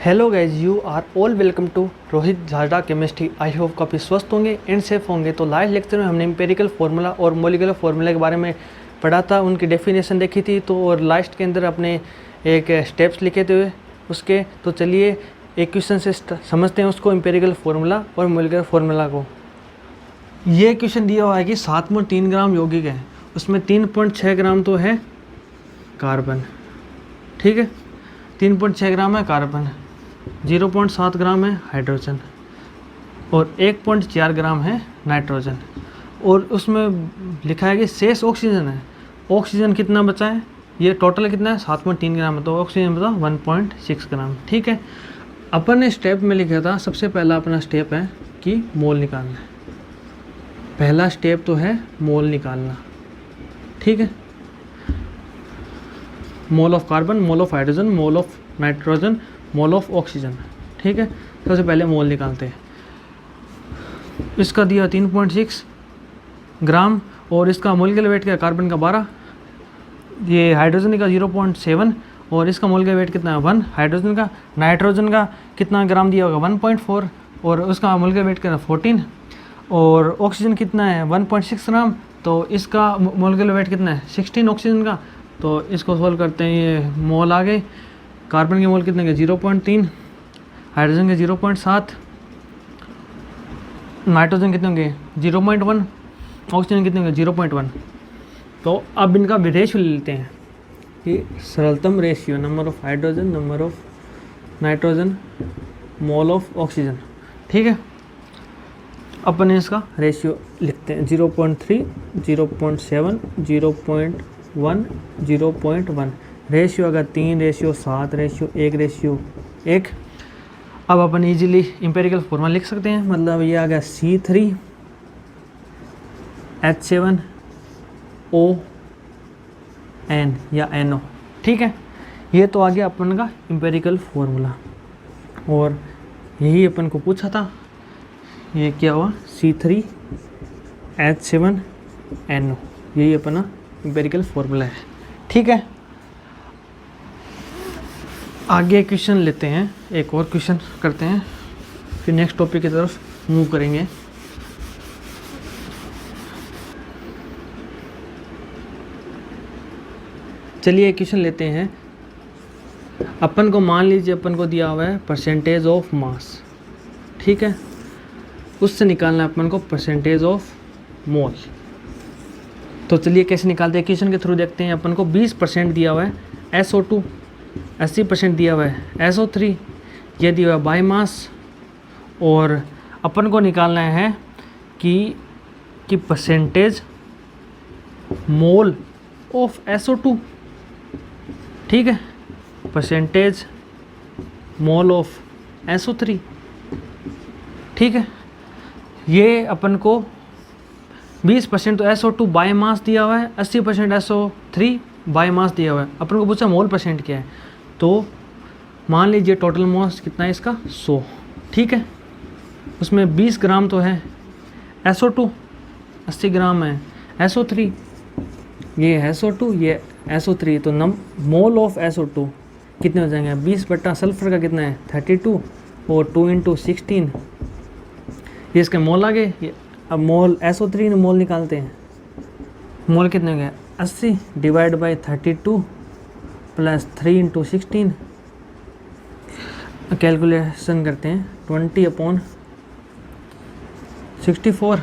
Hello guys, you are all welcome to Rohit Jhada chemistry. I hope काफ़ी स्वस्थ होंगे and safe होंगे। तो लास्ट लेक्चर में हमने एम्पेरिकल फार्मूला और मोलिकुलर फार्मूला के बारे में पढ़ा था, उनकी डेफिनेशन देखी थी। तो और लास्ट के अंदर अपने एक स्टेप्स लिखे थे उसके। तो चलिए एक क्वेश्चन से समझते हैं उसको, एम्पेरिकल फार्मूला और मोलिकुलर फार्मूला को। ये क्वेश्चन दिया हुआ है कि 7 मोल 3 ग्राम यौगिक है, उसमें 3.6 ग्राम तो है कार्बन, ठीक है, 3.6 ग्राम है कार्बन, 0.7 ग्राम है हाइड्रोजन और 1.4 ग्राम है नाइट्रोजन। और उसमें लिखा है कि शेष ऑक्सीजन है। ऑक्सीजन कितना बचा है, ये टोटल कितना है 7.3 ग्राम है, तो ऑक्सीजन बचा 1.6 ग्राम, ठीक है। अपन ने स्टेप में लिखा था, सबसे पहला अपना स्टेप है कि मोल निकालना है। पहला स्टेप तो है मोल निकालना, ठीक है। Mole of carbon, mole of hydrogen, mole of nitrogen, mole of oxygen, ठीक है। सबसे पहले मोल निकालते हैं। इसका दिया 3.6 ग्राम और इसका मोलिकुलर वेट क्या, कार्बन का 12, ये हाइड्रोजन का 0.7 और इसका मोलिकुलर वेट कितना है 1 हाइड्रोजन का। नाइट्रोजन का कितना ग्राम दिया होगा 1.4 और उसका मोलिकुलर वेट कितना 14 और ऑक्सीजन कितना है 1.6 ग्राम, तो इसका मोलिकुलर वेट कितना है 16 ऑक्सीजन का। तो इसको सोल्व करते हैं, ये मोल आ गए। कार्बन के मोल कितने के 0.3, हाइड्रोजन के 0.7, नाइट्रोजन कितने होंगे 0.1, ऑक्सीजन कितने होंगे 0.1। तो अब इनका रेशियो ले लेते हैं कि सरलतम ratio, number of hydrogen, number of nitrogen, mole of oxygen, ठीक है। अपन इसका रेशियो लिखते हैं 0.3, 0.7, 0.1, 0.1। रेशियो अगर 3, रेशियो 7, रेशियो 1, रेशियो 1। अब अपन इजीली एम्पेरिकल फॉर्मूला लिख सकते हैं। मतलब ये आ गया C3H7ON या NO, ठीक है। ये तो आ गया अपन का एम्पेरिकल फार्मूला और यही अपन को पूछा था। ये क्या हुआ C3H7NO, यही अपना एम्पेरिकल फार्मूला है, ठीक है। आगे क्वेश्चन लेते हैं, एक और क्वेश्चन करते हैं, फिर नेक्स्ट टॉपिक की तरफ मूव करेंगे। चलिए क्वेश्चन लेते हैं। अपन को मान लीजिए अपन को दिया हुआ है परसेंटेज ऑफ मास, ठीक है। उससे निकालना है अपन को परसेंटेज ऑफ मोल। तो चलिए कैसे निकालते हैं, क्वेश्चन के थ्रू देखते हैं। अपन को 20% दिया हुआ है SO2, 80% दिया हुआ है SO3, ये दिया हुआ है बाई मास। और अपन को निकालना है कि परसेंटेज मोल ऑफ SO2, ठीक है, परसेंटेज मोल ऑफ SO3, ठीक है। ये अपन को 20% तो SO2 बाई मास दिया हुआ है, 80% SO3 बाई मास दिया हुआ है। अपन को पूछा मोल परसेंट क्या है, तो मान लीजिए टोटल मास कितना है इसका 100, ठीक है। उसमें 20 ग्राम तो है SO2, 80 ग्राम है SO3, ये है SO2, ये SO3। तो मोल ऑफ SO2 कितने हो जाएंगे, 20 बट्टा सल्फर का कितना है 32 और 2 × 16, ये इसके मोल आ गए। अब मोल SO3 मोल निकालते हैं। मोल कितने हो गए 80 डिवाइड बाई 32 प्लस 3 × 16, कैलकुलेशन करते हैं 20/64,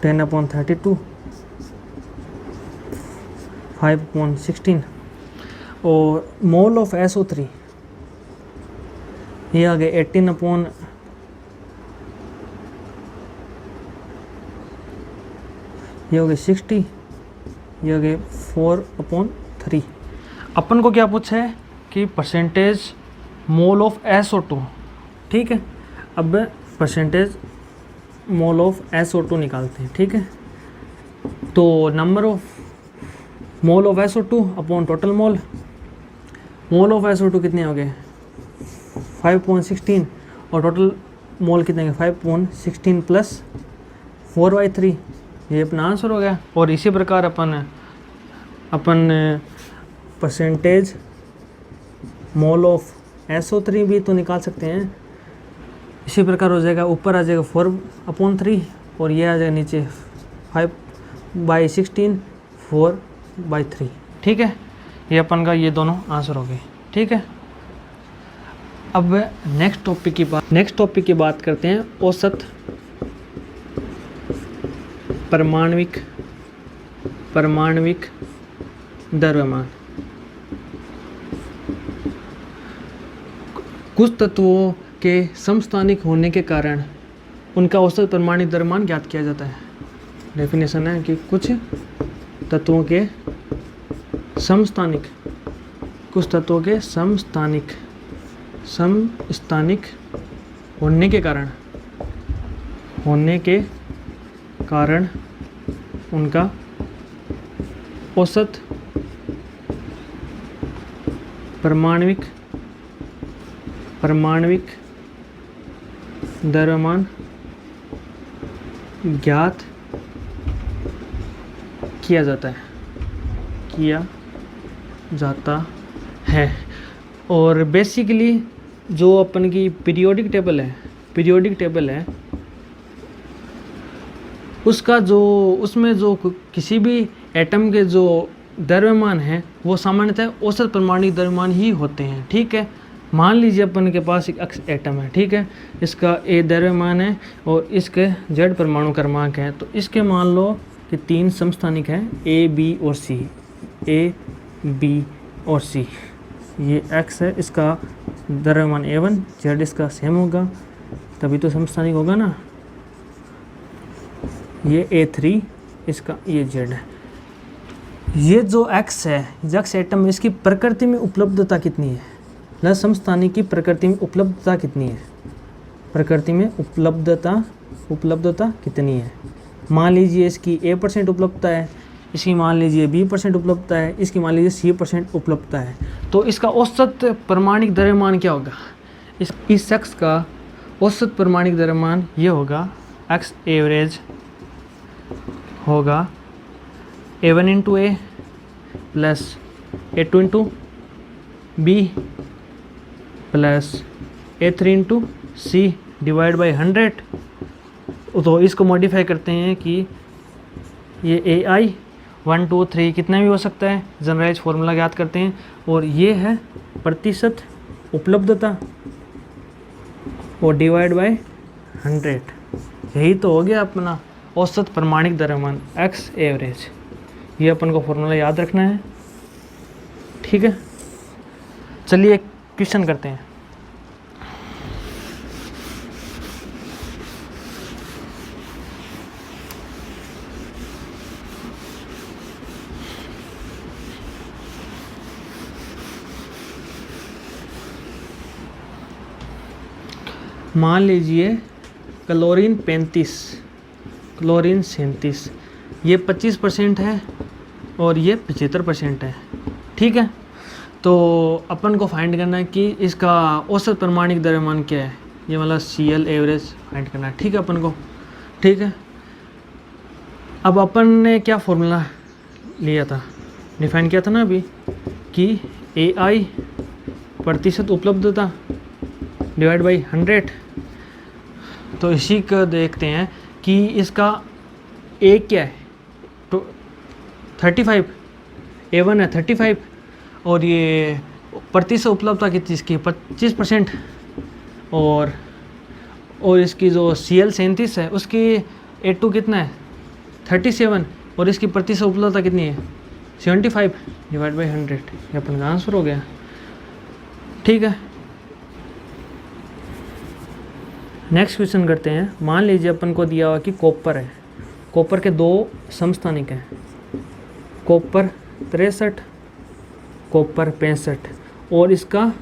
10/32, 5/16 और मोल ऑफ SO3 ये आ गए 18 ये हो गए 60, ये हो गए 4/3। अपन को क्या पूछा है कि परसेंटेज मोल ऑफ SO2, ठीक है। अब परसेंटेज मोल ऑफ SO2 निकालते हैं, ठीक है। तो number of mole of SO2 upon total mole. Mole of SO2 कितने हो गए 5.16 और टोटल मोल कितने हैं 5.16 प्लस 4/3, ये अपना आंसर हो गया। और इसी प्रकार अपन परसेंटेज मोल ऑफ SO3 भी तो निकाल सकते हैं। इसी प्रकार हो जाएगा, ऊपर आ जाएगा 4/3 और ये आ जाएगा नीचे 5/16 4/3। ठीक है, ये अपन का ये दोनों आंसर हो गए। ठीक है, अब नेक्स्ट टॉपिक की बात करते हैं, औसत परमाणविक द्रव्यमान। कुछ तत्वों के समस्थानिक होने के कारण उनका औसत परमाणविक द्रव्यमान ज्ञात किया जाता है। डेफिनेशन है कि कुछ तत्वों के समस्थानिक होने के कारण उनका औसत परमाणविक द्रव्यमान ज्ञात किया जाता है। और बेसिकली जो अपन की पीरियोडिक टेबल है उसका उसमें जो किसी भी एटम के जो द्रव्यमान है वो सामान्यतः औसत परमाणविक द्रव्यमान ही होते हैं। ठीक है, मान लीजिए अपन के पास एक अक्ष एटम है। ठीक है, इसका A द्रव्यमान है और इसके Z परमाणु क्रमांक है। तो इसके मान लो कि 3 समस्थानिक हैं, A B और C। ये X है, इसका द्रव्यमान A1, Z इसका सेम होगा, तभी तो समस्थानिक होगा ना। ये A3, इसका ये Z है। ये जो X है, X एटम, इसकी प्रकृति में उपलब्धता कितनी है, न समस्थानिक की प्रकृति में उपलब्धता कितनी है, उपलब्धता कितनी है। मान लीजिए इसकी A% उपलब्धता है, इसकी मान लीजिए B% उपलब्धता है, इसकी मान लीजिए C% उपलब्धता है। तो इसका औसत परमाणविक द्रव्यमान क्या होगा? इस शख्स का औसत परमाणविक द्रव्यमान ये होगा, X एवरेज होगा A1 into A plus A2 into B plus A3 into C divide by 100। तो इसको मॉडिफाई करते हैं कि ये AI 1 2 3 कितना भी हो सकता है, जनरलाइज फार्मूला याद करते हैं। और ये है प्रतिशत उपलब्धता और डिवाइड बाय 100। यही तो हो गया अपना औसत परमाणविक द्रव्यमान X एवरेज। ये अपन को फॉर्मूला याद रखना है। ठीक है, चलिए एक क्वेश्चन करते हैं। मान लीजिए क्लोरीन 35, क्लोरीन 37, ये 25% है और ये 75% है। ठीक है, तो अपन को फाइंड करना है कि इसका औसत परमाणविक द्रव्यमान क्या है, ये वाला CL एवरेज फाइंड करना है। ठीक है अपन को, ठीक है। अब अपन ने क्या फॉर्मूला लिया था, डिफाइन किया था ना अभी, कि AI प्रतिशत उपलब्धता डिवाइड बाई 100। तो इसी को देखते हैं कि इसका A क्या है, तो 35, A1 है 35 और ये प्रतिशत उपलब्धता कितनी इसकी 25%। और इसकी जो CL 37 है उसकी A2 कितना है 37 और इसकी प्रतिशत उपलब्धता कितनी है 75 डिवाइड बाई 100। ये अपन का आंसर हो गया। ठीक है, नेक्स्ट क्वेश्चन करते हैं। मान लीजिए अपन को दिया हुआ कि कॉपर है, कॉपर के 2 समस्थानिक हैं, कॉपर 63, कॉपर 65, और इसका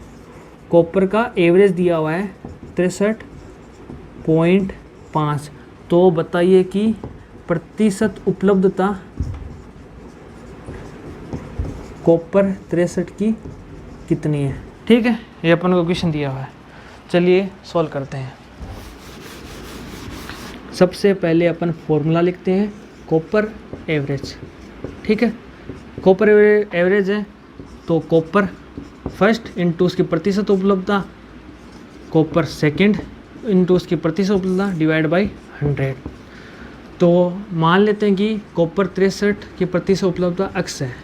कॉपर का एवरेज दिया हुआ है 63.5। तो बताइए कि प्रतिशत उपलब्धता कॉपर 63 की कितनी है। ठीक है, ये अपन को क्वेश्चन दिया हुआ है, चलिए सॉल्व करते हैं। सबसे पहले अपन फॉर्मूला लिखते हैं कॉपर एवरेज। ठीक है, कॉपर एवरेज है तो कॉपर फर्स्ट इंटू उसकी प्रतिशत उपलब्धता, कॉपर सेकंड इंटू उसकी प्रतिशत उपलब्धता डिवाइड बाई 100। तो मान लेते हैं कि कॉपर 63 की प्रतिशत उपलब्धता x है,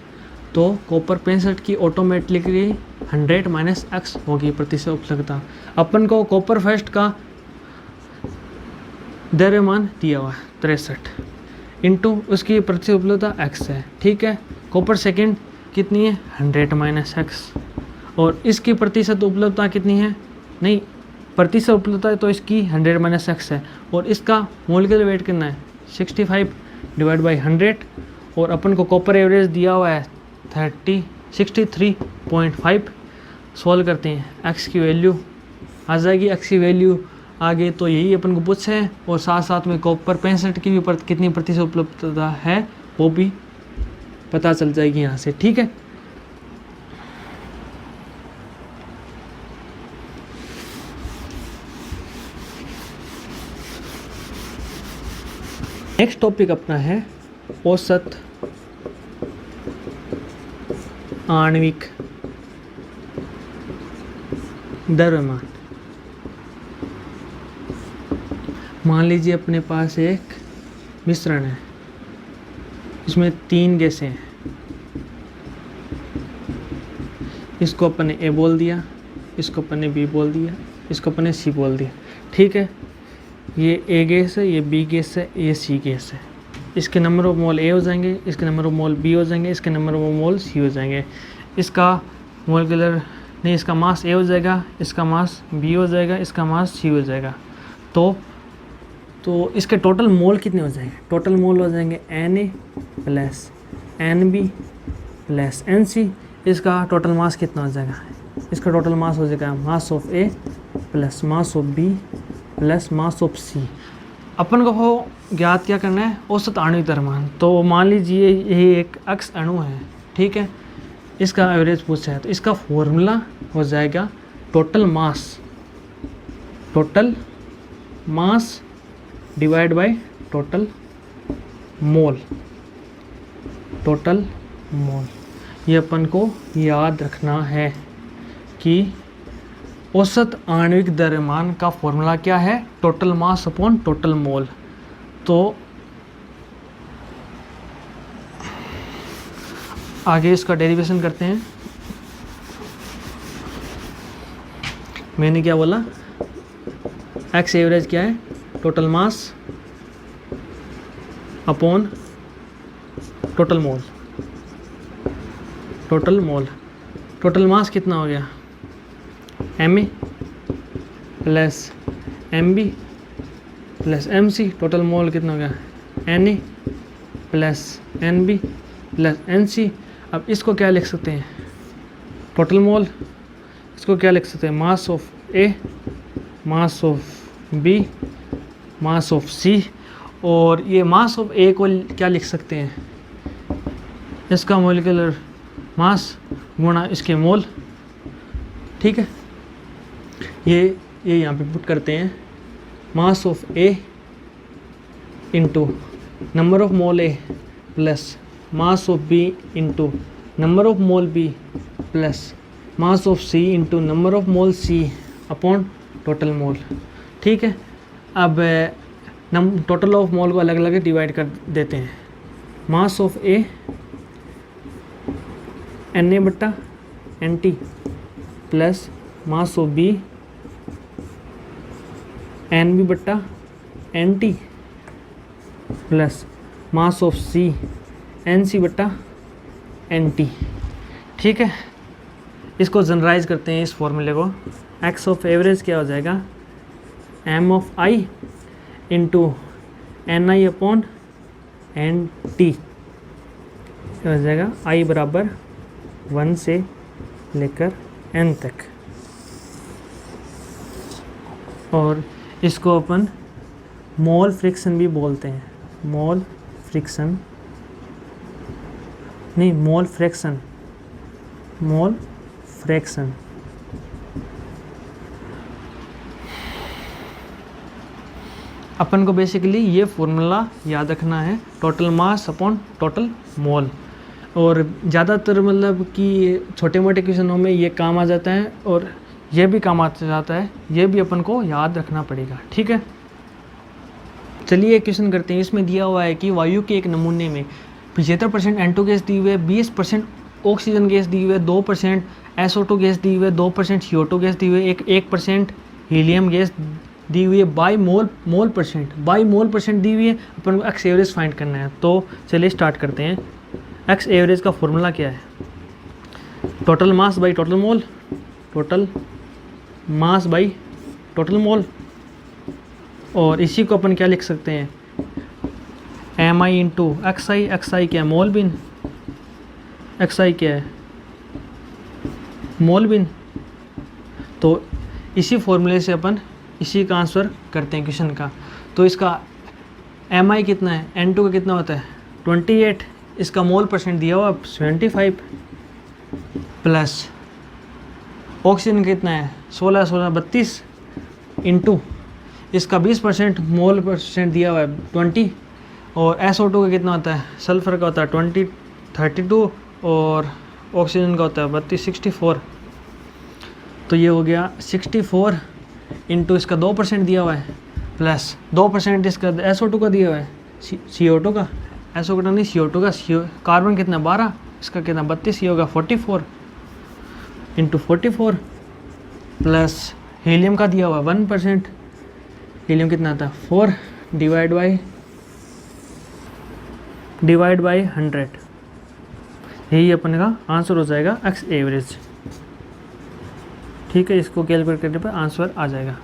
तो कॉपर 65 की ऑटोमेटिकली 100 माइनस x होगी प्रतिशत उपलब्धता। अपन को कॉपर फर्स्ट का द्रव्यमान दिया हुआ है 63 इंटू उसकी प्रतिशत उपलब्धता x है, ठीक है। कॉपर सेकंड कितनी है 100 माइनस x, और इसकी प्रतिशत उपलब्धता कितनी है, नहीं प्रतिशत उपलब्धता है तो इसकी 100 माइनस x है, और इसका मोलिकुलर वेट कितना है 65 डिवाइड बाई 100, और अपन को कॉपर एवरेज दिया हुआ है 63.5। सॉल्व करते हैं, x की वैल्यू आ जाएगी, x की वैल्यू आगे तो यही अपन को पूछे हैं, और साथ साथ में कॉपर 65 की भी कितनी प्रतिशत उपलब्धता है वो भी पता चल जाएगी यहाँ से, ठीक है। नेक्स्ट टॉपिक अपना है औसत आणविक द्रव्यमान। मान लीजिए अपने पास एक मिश्रण है, इसमें 3 गैसें हैं, इसको अपन ने ए बोल दिया, इसको अपन ने बी बोल दिया, इसको अपन ने सी बोल दिया, ठीक है। ये ए गैस है, ये बी गैस है, ये सी गैस है। इसके नंबर ऑफ मोल ए हो जाएंगे, इसके नंबर ऑफ मोल बी हो जाएंगे, इसके नंबर ऑफ मोल सी हो जाएंगे। इसका मोलिकुलर नहीं, इसका मास ए हो जाएगा, इसका मास बी हो जाएगा, इसका मास सी हो जाएगा। तो इसके टोटल मोल कितने हो जाएंगे, टोटल मोल हो जाएंगे Na plus Nb plus Nc। इसका टोटल मास कितना हो जाएगा, इसका टोटल मास हो जाएगा mass of A plus mass of B plus mass of C. अपन को हो ज्ञात क्या करना है, औसत आणविक द्रव्यमान। तो मान लीजिए ये एक x अणु है, ठीक है, इसका एवरेज पूछा है, तो इसका फॉर्मूला हो जाएगा total mass divide by total mole. ये अपन को याद रखना है कि औसत आणविक द्रव्यमान का फॉर्मूला क्या है, टोटल मास अपॉन टोटल मोल। तो आगे इसका डेरिवेशन करते हैं। मैंने क्या बोला, एक्स एवरेज क्या है, टोटल मास अपॉन टोटल मोल। टोटल मास कितना हो गया, Ma plus Mb plus Mc। Total mole कितना हो गया, Na plus Nb plus Nc। अब इसको क्या लिख सकते हैं, टोटल मोल, इसको क्या लिख सकते हैं, mass of A, mass of B, mass of C. और ये मास ऑफ ए को क्या लिख सकते हैं, इसका मोलिकुलर मास गुणा इसके मोल, ठीक है। ये यहाँ पे पुट करते हैं, mass of A into number of mole A plus mass of B into number of mole B plus mass of C into number of mole C upon total mole, ठीक है। अब टोटल ऑफ मोल को अलग अलग divide कर देते हैं। Mass of A Na बट्टा Nt plus mass of B Nb बट्टा Nt plus mass of C Nc बट्टा Nt, ठीक है। इसको जनरलाइज करते हैं इस फॉर्मूले को। एक्स ऑफ एवरेज क्या हो जाएगा, m of i into Ni upon Nt हो जाएगा i बराबर 1 से लेकर n तक। और इसको अपन मोल फ्रिक्शन भी बोलते हैं, मोल फ्रिक्शन नहीं, मोल फ्रैक्शन, मोल फ्रैक्शन। अपन को बेसिकली ये फॉर्मूला याद रखना है, टोटल मास अपॉन टोटल मोल। और ज़्यादातर मतलब कि छोटे मोटे क्वेश्चनों में ये काम आ जाता है और ये भी काम आ जाता है, ये भी अपन को याद रखना पड़ेगा। ठीक है, चलिए एक क्वेश्चन करते हैं। इसमें दिया हुआ है कि वायु के एक नमूने में 75% N2 गैस दी हुई है, 20% ऑक्सीजन गैस दी हुई है, 2% SO2 गैस दी हुई है, 2% CO2 गैस दी हुई है, 1% हीलियम गैस दी हुई है, बाई मोल परसेंट दी हुई है। अपन को एक्स एवरेज फाइंड करना है। तो चलिए स्टार्ट करते हैं। एक्स एवरेज का फॉर्मूला क्या है? Total mass by total mole, total mass by total mole. और इसी को अपन क्या लिख सकते हैं? MI into XI। XI क्या है? मोल बिन। XI क्या है? मोल बिन। तो इसी फॉर्मूले से अपन इसी का आंसर करते हैं क्वेश्चन का। तो इसका MI कितना है? N2 का कितना होता है? 28। इसका मोल परसेंट दिया हुआ 75 प्लस ऑक्सीजन कितना है? 16 32 इंटू इसका 20% मोल परसेंट दिया हुआ है 20। और SO2 का कितना होता है? सल्फर का होता है 32 और ऑक्सीजन का होता है 32 64। तो ये हो गया 64 इंटू इसका 2% दिया हुआ है प्लस 2% इसका SO2 का दिया हुआ है, CO2 का, SO2 का नहीं CO2 का। कार्बन कितना? 12, इसका कितना? 32, ये होगा 44 इंटू 44 प्लस हीलियम का दिया हुआ 1%। हीलियम कितना आता है? 4 डिवाइड बाई 100। यही अपन का आंसर हो जाएगा एक्स एवरेज। ठीक है, इसको कैलकुलेट करने पर आंसर आ जाएगा।